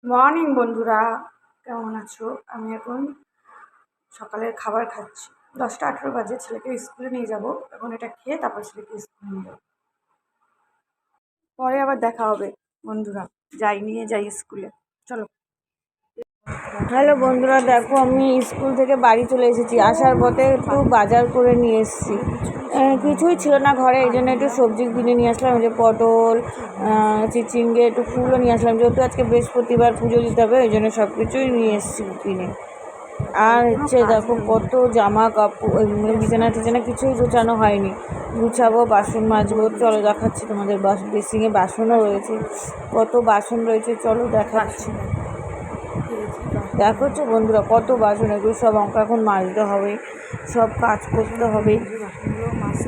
Morning বন্ধুরা, কেমন আছো? আমি এখন সকালের খাবার খাচ্ছি। 10টা 18 বাজে, ছেলেকে স্কুলে নিয়ে যাব। এখন এটা খেয়ে তারপর ছেলেকে স্কুলে নিয়ে যাবো। পরে আবার দেখা হবে বন্ধুরা। নিয়ে যাই স্কুলে। চলো। হ্যালো বন্ধুরা, দেখো আমি স্কুল থেকে বাড়ি চলে এসেছি। আসার পথে একটু বাজার করে নিয়ে এসেছি। কিছুই ছিল না ঘরে, এই জন্য একটু সবজি কিনে নিয়ে আসলাম। এই যে পটল, চিচিঙ্গে, একটু ফুলও নিয়ে আসলাম। যেহেতু আজকে বৃহস্পতিবার, পুজো দিতে হবে, ওই জন্য সব কিছুই নিয়ে এসেছি কিনে। আর দেখো কত জামা কাপড়, বিছানা টিছানা কিছুই গোছানো হয়নি। গুছাবো, বাসন মাজবো। চলো দেখাচ্ছি তোমাদের। বেসিংয়ে বাসনও রয়েছে, কত বাসন রয়েছে, চলো দেখাচ্ছি। দেখো তো বন্ধুরা, কত বাসন। এগুলো সব আমাকে এখন মাজতে হবে, সব কাজ করতে হবে।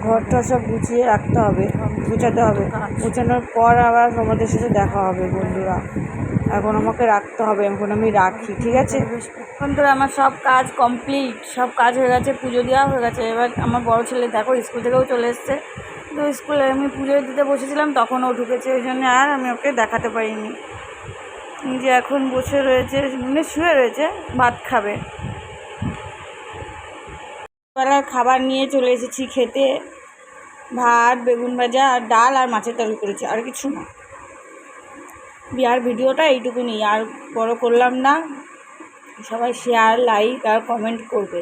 ঘরটা সব গুছিয়ে রাখতে হবে, গুছাতে হবে। গুছানোর পর আবার তোমাদের সাথে দেখা হবে বন্ধুরা। এখন আমাকে রাখতে হবে, এখন আমি রাখি, ঠিক আছে বন্ধুরা? আমার সব কাজ কমপ্লিট, সব কাজ হয়ে গেছে, পুজো দেওয়া হয়ে গেছে। এবার আমার বড় ছেলে দেখো স্কুল থেকেও চলে এসছে। তো স্কুলে আমি পুজো দিতে বসেছিলাম, তখন ও ঢুকেছে, ওই জন্য আর আমি ওকে দেখাতে পারিনি। যে এখন বসে রয়েছে, শুয়ে রয়েছে, ভাত খাবে। বেলার খাবার নিয়ে চলে এসেছি খেতে। ভাত, বেগুন ভাজা, আর ডাল, আর মাছের তরকারি করেছি, আর কিছু না। বিয়ার ভিডিওটা এইটুকুনি, আর বড় করলাম না। সবাই শেয়ার, লাইক আর কমেন্ট করবে।